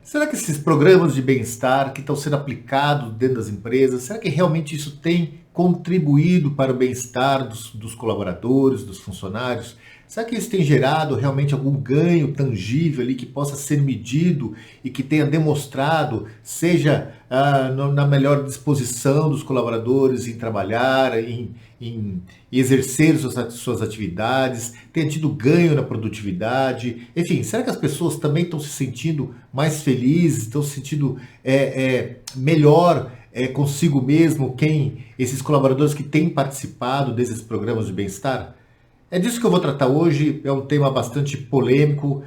Será que esses programas de bem-estar que estão sendo aplicados dentro das empresas, será que realmente isso tem contribuído para o bem-estar dos colaboradores, dos funcionários? Será que isso tem gerado realmente algum ganho tangível ali que possa ser medido e que tenha demonstrado, seja na melhor disposição dos colaboradores em trabalhar, em exercer suas atividades, tenha tido ganho na produtividade? Enfim, será que as pessoas também estão se sentindo mais felizes, estão se sentindo melhor consigo mesmo, esses colaboradores que têm participado desses programas de bem-estar? É disso que eu vou tratar hoje. É um tema bastante polêmico,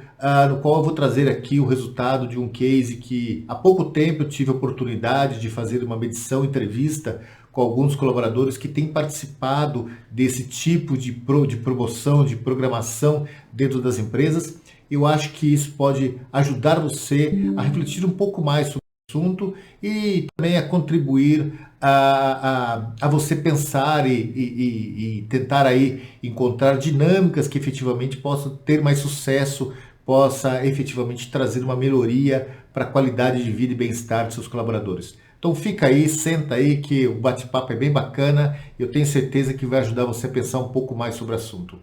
no qual eu vou trazer aqui o resultado de um case que há pouco tempo eu tive a oportunidade de fazer uma medição, entrevista com alguns colaboradores que têm participado desse tipo de promoção, de programação dentro das empresas. Eu acho que isso pode ajudar você a refletir um pouco mais sobre assunto e também a contribuir a você pensar e tentar aí encontrar dinâmicas que efetivamente possam ter mais sucesso, possa efetivamente trazer uma melhoria para a qualidade de vida e bem-estar de seus colaboradores. Então fica aí, senta aí que o bate-papo é bem bacana e eu tenho certeza que vai ajudar você a pensar um pouco mais sobre o assunto.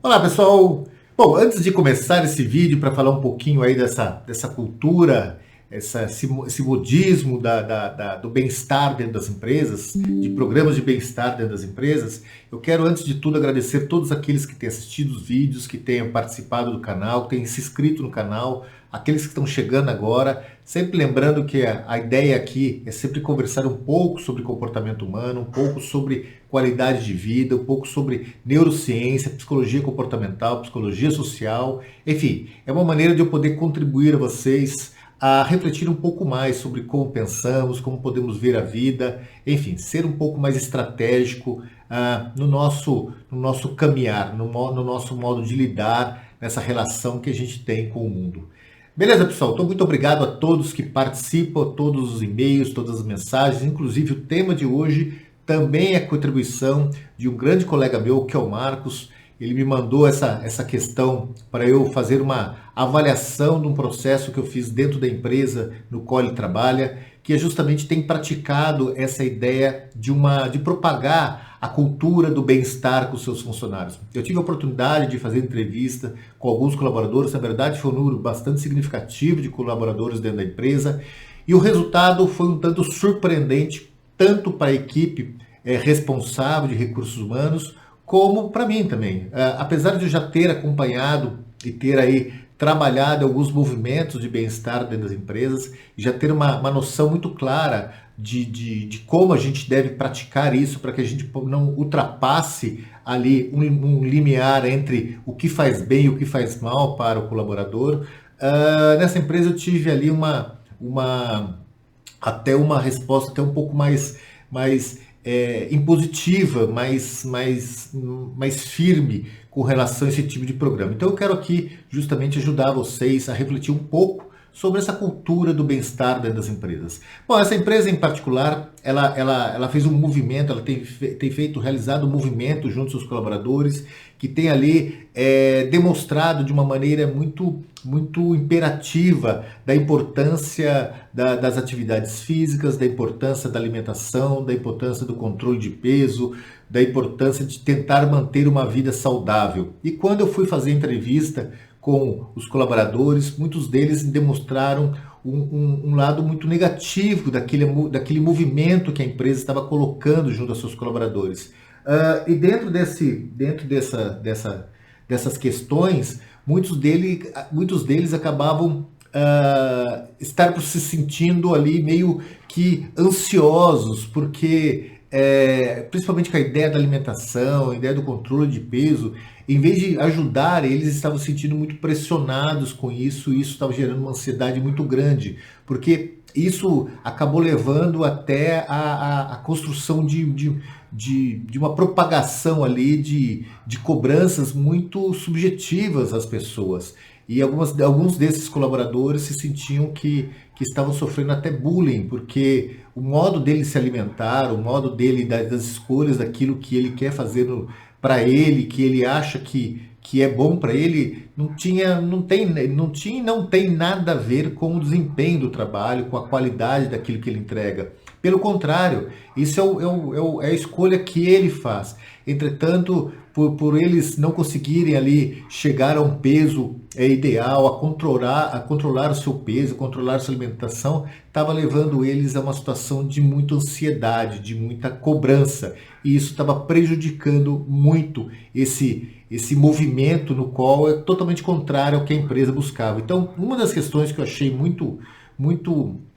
Olá pessoal! Bom, antes de começar esse vídeo para falar um pouquinho aí dessa cultura, esse modismo do bem-estar dentro das empresas, de programas de bem-estar dentro das empresas, eu quero antes de tudo agradecer todos aqueles que têm assistido os vídeos, que tenham participado do canal, que tenham se inscrito no canal, aqueles que estão chegando agora, sempre lembrando que a ideia aqui é sempre conversar um pouco sobre comportamento humano, um pouco sobre qualidade de vida, um pouco sobre neurociência, psicologia comportamental, psicologia social, enfim, é uma maneira de eu poder contribuir a vocês a refletir um pouco mais sobre como pensamos, como podemos ver a vida, enfim, ser um pouco mais estratégico no nosso caminhar, no nosso modo de lidar nessa relação que a gente tem com o mundo. Beleza, pessoal? Então, muito obrigado a todos que participam, todos os e-mails, todas as mensagens, inclusive o tema de hoje também é contribuição de um grande colega meu, que é o Marcos. Ele me mandou essa questão para eu fazer uma avaliação de um processo que eu fiz dentro da empresa no qual ele trabalha, que é justamente tem praticado essa ideia de propagar a cultura do bem-estar com os seus funcionários. Eu tive a oportunidade de fazer entrevista com alguns colaboradores, na verdade foi um número bastante significativo de colaboradores dentro da empresa, e o resultado foi um tanto surpreendente, tanto para a equipe responsável de recursos humanos, como para mim também. Apesar de eu já ter acompanhado e ter aí trabalhado alguns movimentos de bem-estar dentro das empresas, já ter uma noção muito clara de como a gente deve praticar isso para que a gente não ultrapasse ali um limiar entre o que faz bem e o que faz mal para o colaborador. Nessa empresa eu tive ali até uma resposta até um pouco mais impositiva, mais firme com relação a esse tipo de programa. Então eu quero aqui justamente ajudar vocês a refletir um pouco sobre essa cultura do bem-estar dentro das empresas. Bom, essa empresa em particular, ela fez um movimento, ela tem realizado um movimento junto aos seus colaboradores, que tem ali demonstrado de uma maneira muito imperativa da importância das atividades físicas, da importância da alimentação, da importância do controle de peso, da importância de tentar manter uma vida saudável. E quando eu fui fazer entrevista com os colaboradores, muitos deles demonstraram um lado muito negativo daquele movimento que a empresa estava colocando junto aos seus colaboradores. E dentro dessas questões, muitos deles acabavam estar se sentindo ali meio que ansiosos, porque principalmente com a ideia da alimentação, a ideia do controle de peso, em vez de ajudar, eles estavam se sentindo muito pressionados com isso, e isso estava gerando uma ansiedade muito grande, porque isso acabou levando até a construção de uma propagação ali de cobranças muito subjetivas às pessoas. E alguns desses colaboradores se sentiam que que estavam sofrendo até bullying, porque o modo dele se alimentar, o modo dele das escolhas daquilo que ele quer fazer para ele, que ele acha que é bom para ele, não tem nada a ver com o desempenho do trabalho, com a qualidade daquilo que ele entrega. Pelo contrário, isso é a escolha que ele faz. Entretanto, por eles não conseguirem ali chegar a um peso ideal, a controlar o seu peso, controlar a sua alimentação, estava levando eles a uma situação de muita ansiedade, de muita cobrança. E isso estava prejudicando muito esse movimento no qual é totalmente contrário ao que a empresa buscava. Então, uma das questões que eu achei muito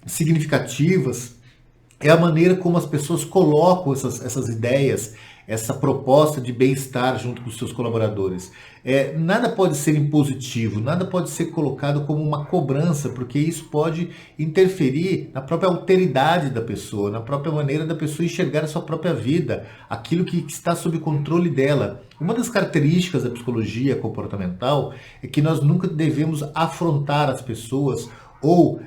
significativas é a maneira como as pessoas colocam essas ideias, essa proposta de bem-estar junto com os seus colaboradores. Nada pode ser impositivo, nada pode ser colocado como uma cobrança, porque isso pode interferir na própria alteridade da pessoa, na própria maneira da pessoa enxergar a sua própria vida, aquilo que está sob controle dela. Uma das características da psicologia comportamental é que nós nunca devemos afrontar as pessoas ou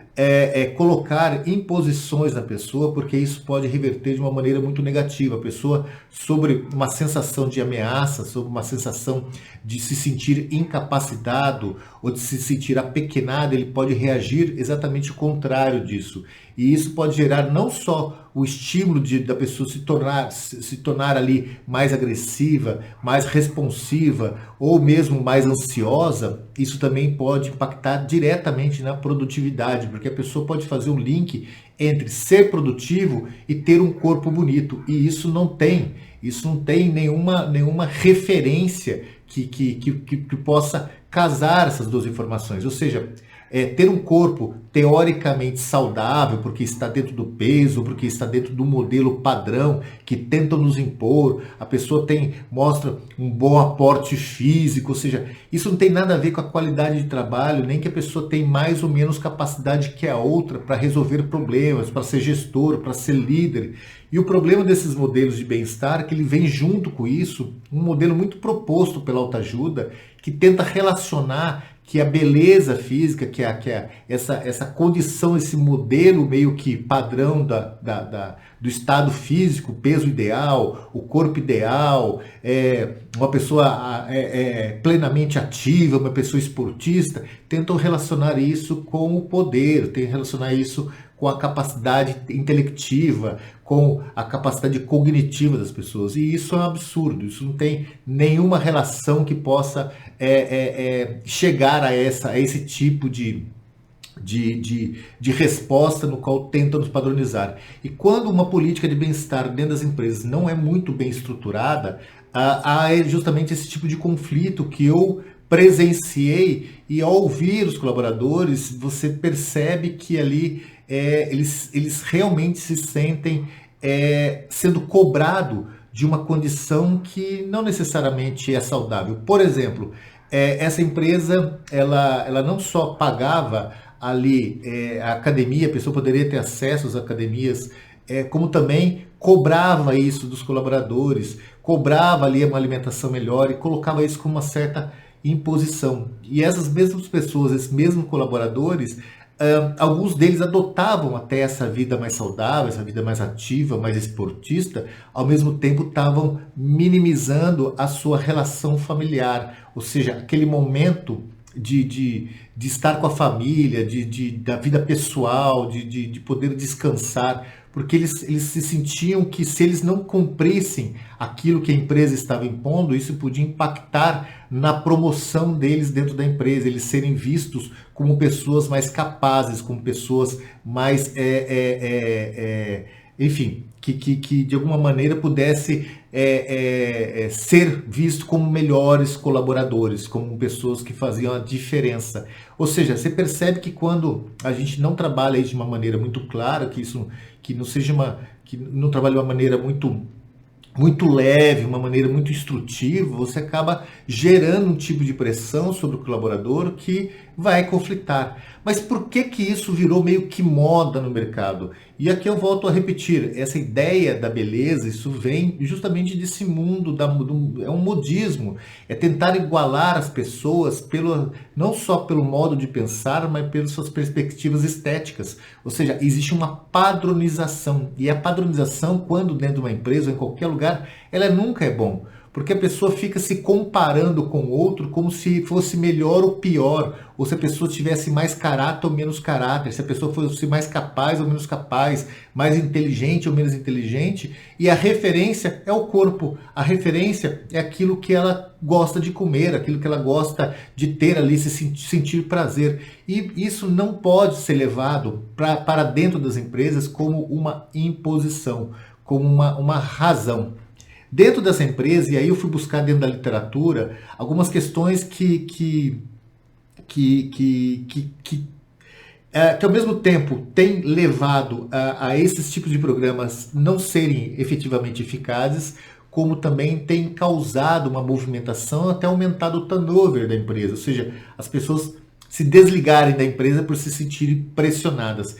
colocar imposições na pessoa, porque isso pode reverter de uma maneira muito negativa. A pessoa, sobre uma sensação de ameaça, sobre uma sensação de se sentir incapacitado ou de se sentir apequenado, ele pode reagir exatamente o contrário disso. E isso pode gerar não só o estímulo da pessoa se tornar ali mais agressiva, mais responsiva ou mesmo mais ansiosa. Isso também pode impactar diretamente na produtividade, porque a pessoa pode fazer um link entre ser produtivo e ter um corpo bonito. E isso não tem nenhuma referência que possa casar essas duas informações. Ou seja, ter um corpo teoricamente saudável, porque está dentro do peso, porque está dentro do modelo padrão que tentam nos impor, a pessoa mostra um bom aporte físico, ou seja, isso não tem nada a ver com a qualidade de trabalho, nem que a pessoa tem mais ou menos capacidade que a outra para resolver problemas, para ser gestor, para ser líder. E o problema desses modelos de bem-estar é que ele vem junto com isso, um modelo muito proposto pela autoajuda, que tenta relacionar que a beleza física, essa condição, esse modelo meio que padrão do estado físico, peso ideal, o corpo ideal, uma pessoa plenamente ativa, uma pessoa esportista, tentam relacionar isso com o poder, tentam relacionar isso com a capacidade intelectiva, com a capacidade cognitiva das pessoas. E isso é um absurdo, isso não tem nenhuma relação que possa chegar a esse tipo de resposta no qual tentam nos padronizar. E quando uma política de bem-estar dentro das empresas não é muito bem estruturada, há justamente esse tipo de conflito que eu presenciei, e ao ouvir os colaboradores, você percebe que ali eles realmente se sentem sendo cobrado de uma condição que não necessariamente é saudável. Por exemplo, essa empresa ela não só pagava ali a academia, a pessoa poderia ter acesso às academias, como também cobrava isso dos colaboradores, cobrava ali uma alimentação melhor e colocava isso como uma certa imposição. E essas mesmas pessoas, esses mesmos colaboradores, alguns deles adotavam até essa vida mais saudável, essa vida mais ativa, mais esportista, ao mesmo tempo estavam minimizando a sua relação familiar, ou seja, aquele momento de estar com a família, da vida pessoal, de poder descansar, porque eles se sentiam que se eles não cumprissem aquilo que a empresa estava impondo, isso podia impactar na promoção deles dentro da empresa, eles serem vistos como pessoas mais capazes, como pessoas mais, enfim, que de alguma maneira pudesse ser visto como melhores colaboradores, como pessoas que faziam a diferença. Ou seja, você percebe que quando a gente não trabalha isso de uma maneira muito clara, que não trabalha de uma maneira muito leve, uma maneira muito instrutiva, você acaba gerando um tipo de pressão sobre o colaborador que vai conflitar. Mas por que que isso virou meio que moda no mercado? E aqui eu volto a repetir, essa ideia da beleza, isso vem justamente desse mundo, é um modismo, é tentar igualar as pessoas não só pelo modo de pensar, mas pelas suas perspectivas estéticas. Ou seja, existe uma padronização, e a padronização, quando dentro de uma empresa ou em qualquer lugar, ela nunca é bom. Porque a pessoa fica se comparando com o outro como se fosse melhor ou pior, ou se a pessoa tivesse mais caráter ou menos caráter, se a pessoa fosse mais capaz ou menos capaz, mais inteligente ou menos inteligente, e a referência é o corpo, a referência é aquilo que ela gosta de comer, aquilo que ela gosta de ter ali, sentir prazer. E isso não pode ser levado para dentro das empresas como uma imposição, como uma razão. Dentro dessa empresa, e aí eu fui buscar dentro da literatura algumas questões que ao mesmo tempo tem levado a esses tipos de programas não serem efetivamente eficazes, como também tem causado uma movimentação, até aumentado o turnover da empresa, ou seja, as pessoas se desligarem da empresa por se sentirem pressionadas.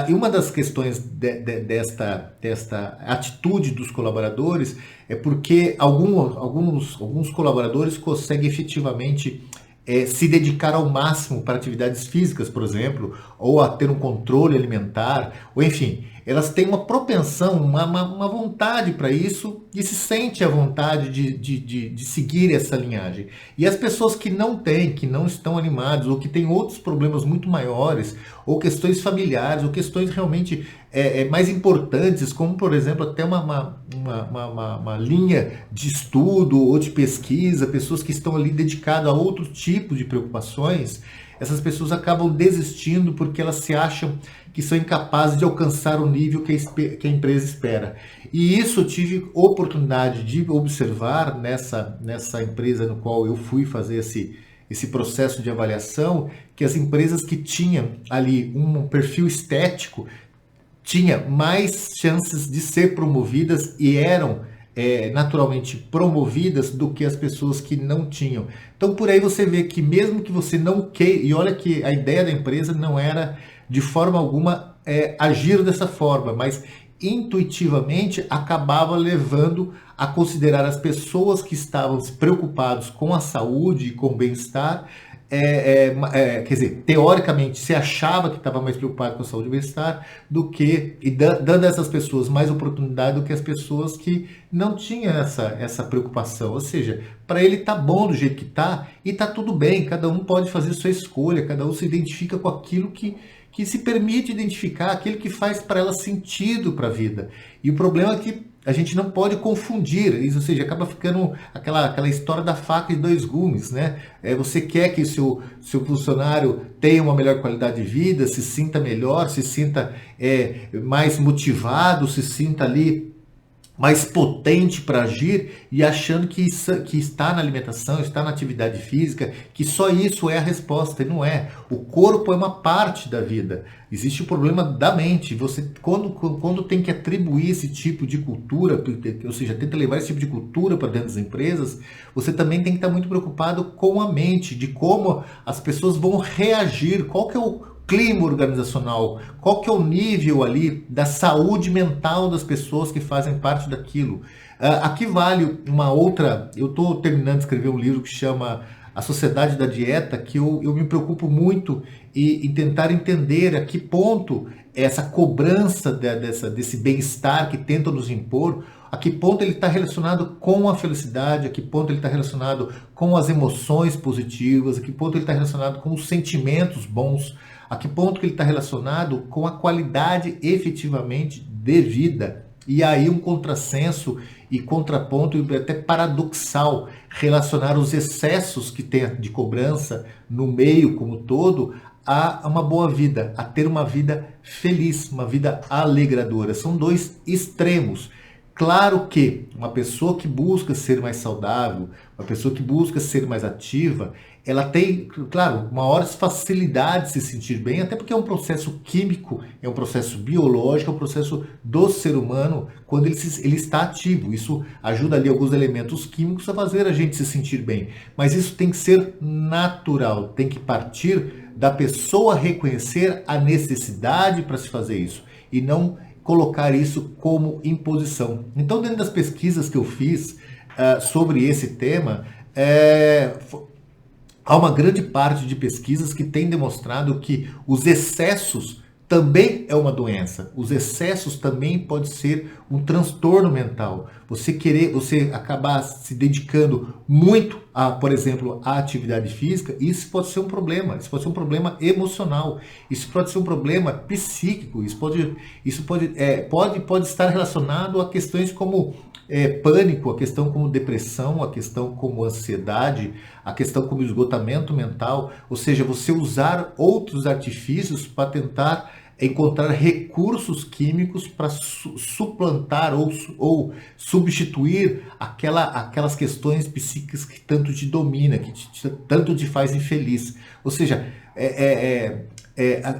E uma das questões desta atitude dos colaboradores é porque alguns colaboradores conseguem efetivamente se dedicar ao máximo para atividades físicas, por exemplo, ou a ter um controle alimentar, ou enfim, elas têm uma propensão, uma vontade para isso e se sente a vontade de seguir essa linhagem. E as pessoas que não têm, que não estão animadas, ou que têm outros problemas muito maiores, ou questões familiares, ou questões realmente mais importantes, como, por exemplo, até uma linha de estudo ou de pesquisa, pessoas que estão ali dedicadas a outro tipo de preocupações, essas pessoas acabam desistindo porque elas se acham que são incapazes de alcançar o nível que a empresa espera. E isso eu tive oportunidade de observar nessa empresa no qual eu fui fazer esse processo de avaliação, que as empresas que tinham ali um perfil estético tinha mais chances de ser promovidas e eram naturalmente promovidas do que as pessoas que não tinham. Então por aí você vê que mesmo que você não queira, e olha que a ideia da empresa não era de forma alguma agir dessa forma, mas intuitivamente acabava levando a considerar as pessoas que estavam preocupadas com a saúde e com o bem-estar, quer dizer, teoricamente se achava que estava mais preocupado com a saúde e bem-estar do que, e dando a essas pessoas mais oportunidade do que as pessoas que não tinham essa preocupação. Ou seja, para ele tá bom do jeito que tá e tá tudo bem, cada um pode fazer sua escolha, cada um se identifica com aquilo que se permite identificar, aquilo que faz para ela sentido para a vida. E o problema é que a gente não pode confundir isso, ou seja, acaba ficando aquela história da faca de dois gumes, né? Você quer que seu funcionário tenha uma melhor qualidade de vida, se sinta melhor, se sinta mais motivado, se sinta ali mais potente para agir e achando que está na alimentação, está na atividade física, que só isso é a resposta, e não é. O corpo é uma parte da vida. Existe o problema da mente. Você, quando tem que atribuir esse tipo de cultura, ou seja, tenta levar esse tipo de cultura para dentro das empresas, você também tem que estar muito preocupado com a mente, de como as pessoas vão reagir, qual que é o clima organizacional, qual que é o nível ali da saúde mental das pessoas que fazem parte daquilo. Aqui vale uma outra, eu estou terminando de escrever um livro que chama A Sociedade da Dieta, que eu me preocupo muito em tentar entender a que ponto essa cobrança desse bem-estar que tentam nos impor, a que ponto ele está relacionado com a felicidade, a que ponto ele está relacionado com as emoções positivas, a que ponto ele está relacionado com os sentimentos bons, a que ponto que ele está relacionado com a qualidade efetivamente de vida. E aí um contrassenso e contraponto e até paradoxal relacionar os excessos que tem de cobrança no meio como todo a uma boa vida, a ter uma vida feliz, uma vida alegradora. São dois extremos. Claro que uma pessoa que busca ser mais saudável, uma pessoa que busca ser mais ativa, ela tem, claro, maiores facilidades de se sentir bem, até porque é um processo químico, é um processo biológico, é um processo do ser humano quando ele está ativo. Isso ajuda ali alguns elementos químicos a fazer a gente se sentir bem. Mas isso tem que ser natural, tem que partir da pessoa reconhecer a necessidade para se fazer isso e não colocar isso como imposição. Então, dentro das pesquisas que eu fiz sobre esse tema, há uma grande parte de pesquisas que tem demonstrado que os excessos também é uma doença. Os excessos também pode ser um transtorno mental. Você acabar se dedicando muito a, por exemplo, a atividade física, isso pode ser um problema. Isso pode ser um problema emocional. Isso pode ser um problema psíquico. Pode estar relacionado a questões como pânico, a questão como depressão, a questão como ansiedade, a questão como esgotamento mental, ou seja, você usar outros artifícios para tentar encontrar recursos químicos para suplantar ou substituir aquelas questões psíquicas que tanto te domina, tanto te faz infeliz. Ou seja,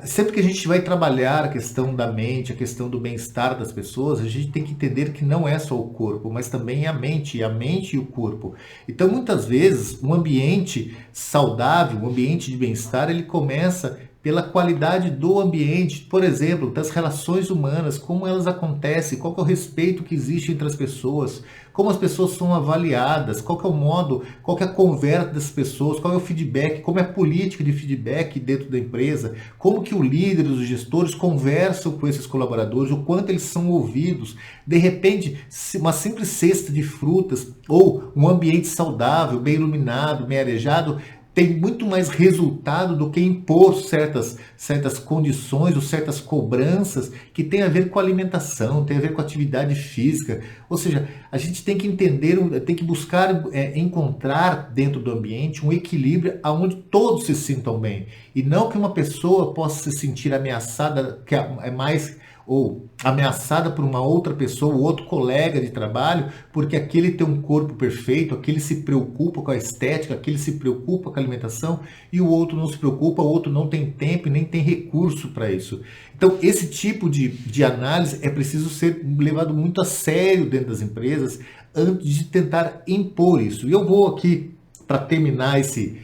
sempre que a gente vai trabalhar a questão da mente, a questão do bem-estar das pessoas, a gente tem que entender que não é só o corpo, mas também a mente e o corpo. Então, muitas vezes, um ambiente saudável, um ambiente de bem-estar, ele começa pela qualidade do ambiente, por exemplo, das relações humanas, como elas acontecem, qual que é o respeito que existe entre as pessoas, como as pessoas são avaliadas, qual que é o modo, qual que é a conversa das pessoas, qual é o feedback, como é a política de feedback dentro da empresa, como que o líder, os gestores conversam com esses colaboradores, o quanto eles são ouvidos. De repente, uma simples cesta de frutas ou um ambiente saudável, bem iluminado, bem arejado, tem muito mais resultado do que impor certas condições ou certas cobranças que tem a ver com alimentação, tem a ver com atividade física. Ou seja, a gente tem que entender, tem que buscar encontrar dentro do ambiente um equilíbrio onde todos se sintam bem. E não que uma pessoa possa se sentir ameaçada, que é mais ou ameaçada por uma outra pessoa, outro colega de trabalho, porque aquele tem um corpo perfeito, aquele se preocupa com a estética, aquele se preocupa com a alimentação e o outro não se preocupa, o outro não tem tempo e nem tem recurso para isso. Então, esse tipo de análise é preciso ser levado muito a sério dentro das empresas antes de tentar impor isso. E eu vou aqui, para terminar esse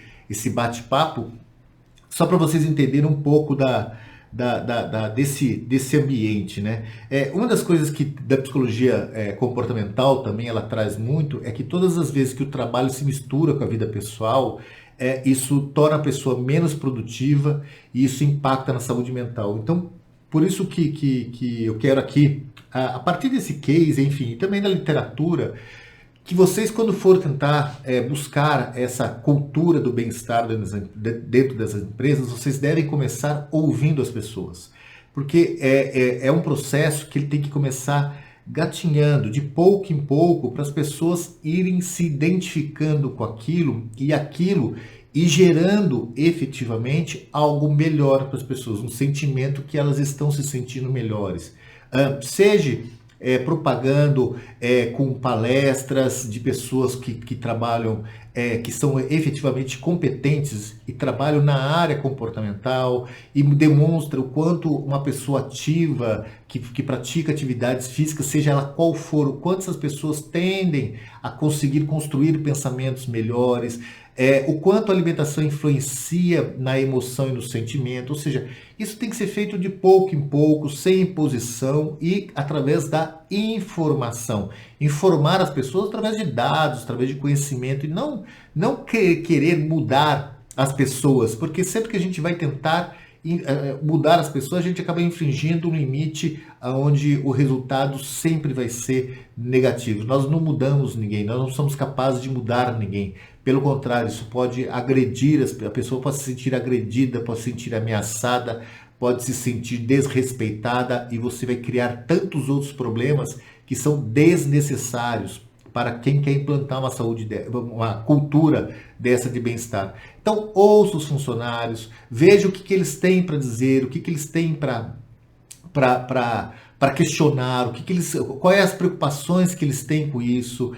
bate-papo, só para vocês entenderem um pouco desse ambiente, né? Uma das coisas que da psicologia comportamental também ela traz muito é que todas as vezes que o trabalho se mistura com a vida pessoal, isso torna a pessoa menos produtiva e isso impacta na saúde mental. Então, por isso que eu quero aqui, a partir desse case, enfim, e também da literatura, que vocês, quando for tentar buscar essa cultura do bem-estar dentro dessas empresas, vocês devem começar ouvindo as pessoas. Porque é um processo que ele tem que começar gatinhando de pouco em pouco para as pessoas irem se identificando com aquilo e gerando efetivamente algo melhor para as pessoas, um sentimento que elas estão se sentindo melhores. Seja propagando com palestras de pessoas que trabalham, que são efetivamente competentes e trabalham na área comportamental e demonstra o quanto uma pessoa ativa, que pratica atividades físicas, seja ela qual for, o quanto essas pessoas tendem a conseguir construir pensamentos melhores, o quanto a alimentação influencia na emoção e no sentimento, ou seja, isso tem que ser feito de pouco em pouco, sem imposição e através da informação. Informar as pessoas através de dados, através de conhecimento e não querer mudar as pessoas, porque sempre que a gente vai tentar mudar as pessoas, a gente acaba infringindo um limite onde o resultado sempre vai ser negativo. Nós não mudamos ninguém, nós não somos capazes de mudar ninguém. Pelo contrário, isso pode agredir, a pessoa pode se sentir agredida, pode se sentir ameaçada, pode se sentir desrespeitada e você vai criar tantos outros problemas que são desnecessários para quem quer implantar uma cultura dessa de bem-estar. Então, ouça os funcionários, veja o que eles têm para dizer, o que eles têm para para questionar o que eles, quais as preocupações que eles têm com isso.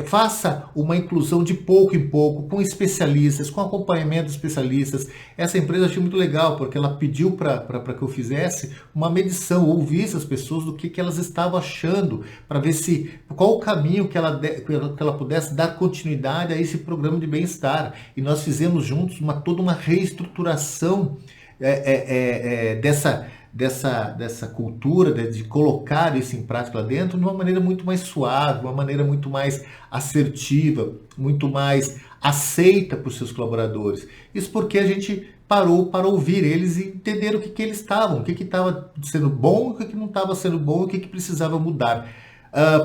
Faça uma inclusão de pouco em pouco, com especialistas, com acompanhamento de especialistas. Essa empresa eu achei muito legal, porque ela pediu para que eu fizesse uma medição, ouvisse as pessoas do que elas estavam achando, para ver se qual o caminho que ela pudesse dar continuidade a esse programa de bem-estar. E nós fizemos juntos toda uma reestruturação dessa cultura, de colocar isso em prática lá dentro de uma maneira muito mais suave, uma maneira muito mais assertiva, muito mais aceita por seus colaboradores. Isso porque a gente parou para ouvir eles e entender o que eles estavam, o que estava sendo bom, o que não estava sendo bom, o que precisava mudar.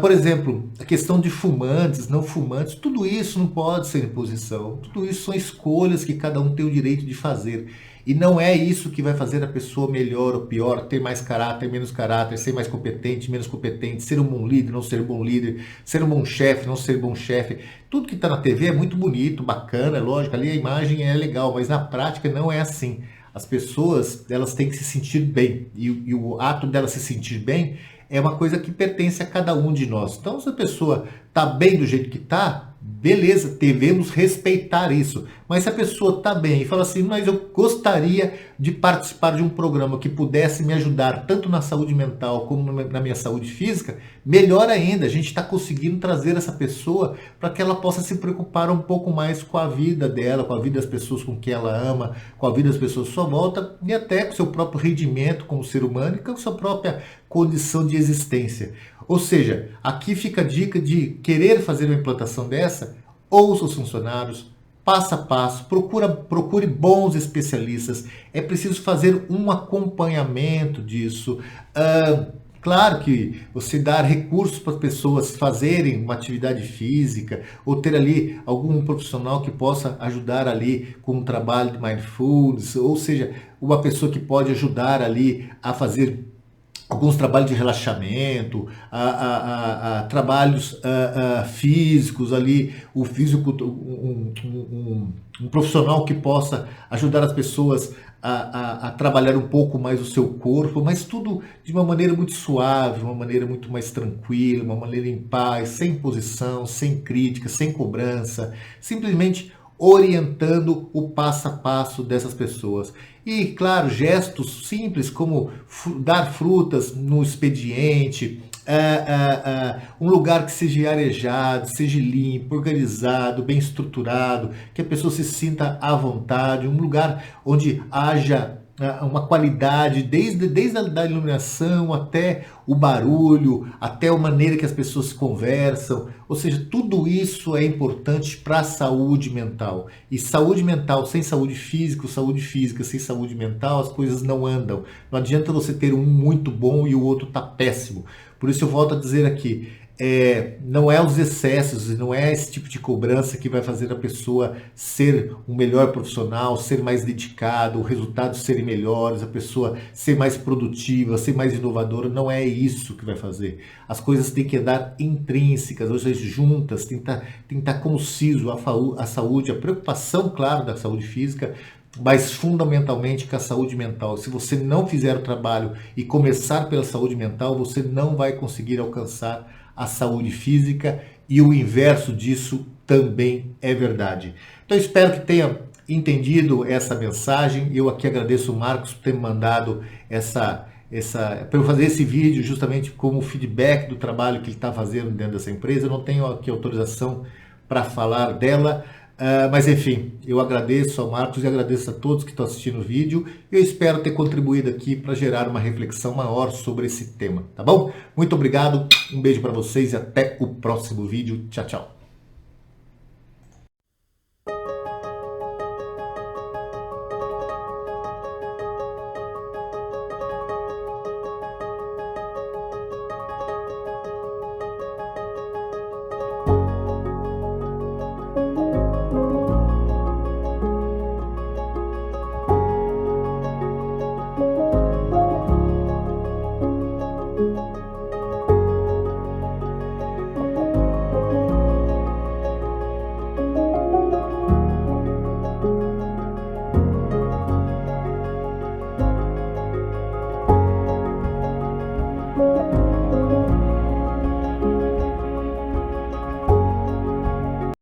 Por exemplo, a questão de fumantes, não fumantes, tudo isso não pode ser imposição, tudo isso são escolhas que cada um tem o direito de fazer. E não é isso que vai fazer a pessoa melhor ou pior, ter mais caráter, menos caráter, ser mais competente, menos competente, ser um bom líder, não ser bom líder, ser um bom chefe, não ser bom chefe. Tudo que está na TV é muito bonito, bacana, é lógico, ali a imagem é legal, mas na prática não é assim. As pessoas, elas têm que se sentir bem, e o ato dela se sentir bem é uma coisa que pertence a cada um de nós. Então, se a pessoa está bem do jeito que está, beleza, devemos respeitar isso. Mas se a pessoa está bem e fala assim, mas eu gostaria de participar de um programa que pudesse me ajudar tanto na saúde mental como na minha saúde física, melhor ainda, a gente está conseguindo trazer essa pessoa para que ela possa se preocupar um pouco mais com a vida dela, com a vida das pessoas com quem ela ama, com a vida das pessoas à sua volta e até com o seu próprio rendimento como ser humano e com a sua própria condição de existência. Ou seja, aqui fica a dica de querer fazer uma implantação dessa, ouça os funcionários, passo a passo, procure bons especialistas, é preciso fazer um acompanhamento disso. Claro que você dar recursos para as pessoas fazerem uma atividade física ou ter ali algum profissional que possa ajudar ali com um trabalho de mindfulness, ou seja, uma pessoa que pode ajudar ali a fazer alguns trabalhos de relaxamento, trabalhos físicos ali, o físico, um profissional que possa ajudar as pessoas a trabalhar um pouco mais o seu corpo, mas tudo de uma maneira muito suave, uma maneira muito mais tranquila, uma maneira em paz, sem imposição, sem crítica, sem cobrança, simplesmente orientando o passo a passo dessas pessoas. E, claro, gestos simples como dar frutas no expediente, um lugar que seja arejado, seja limpo, organizado, bem estruturado, que a pessoa se sinta à vontade, um lugar onde haja uma qualidade, desde a iluminação até o barulho, até a maneira que as pessoas conversam, ou seja, tudo isso é importante para a saúde mental. E saúde mental sem saúde física sem saúde mental, as coisas não andam. Não adianta você ter um muito bom e o outro tá péssimo. Por isso eu volto a dizer aqui, não é os excessos, não é esse tipo de cobrança que vai fazer a pessoa ser um melhor profissional, ser mais dedicado, os resultados serem melhores, a pessoa ser mais produtiva, ser mais inovadora. Não é isso que vai fazer. As coisas têm que andar intrínsecas, ou seja, juntas, tem que estar conciso a saúde, a preocupação, claro, da saúde física, mas fundamentalmente com a saúde mental. Se você não fizer o trabalho e começar pela saúde mental, você não vai conseguir alcançar a saúde física, e o inverso disso também é verdade. Então espero que tenha entendido essa mensagem. Eu aqui agradeço o Marcos por ter me mandado para eu fazer esse vídeo justamente como feedback do trabalho que ele está fazendo dentro dessa empresa. Eu não tenho aqui autorização para falar dela, mas enfim, eu agradeço ao Marcos e agradeço a todos que estão assistindo o vídeo. Eu espero ter contribuído aqui para gerar uma reflexão maior sobre esse tema, tá bom? Muito obrigado, um beijo para vocês e até o próximo vídeo. Tchau, tchau.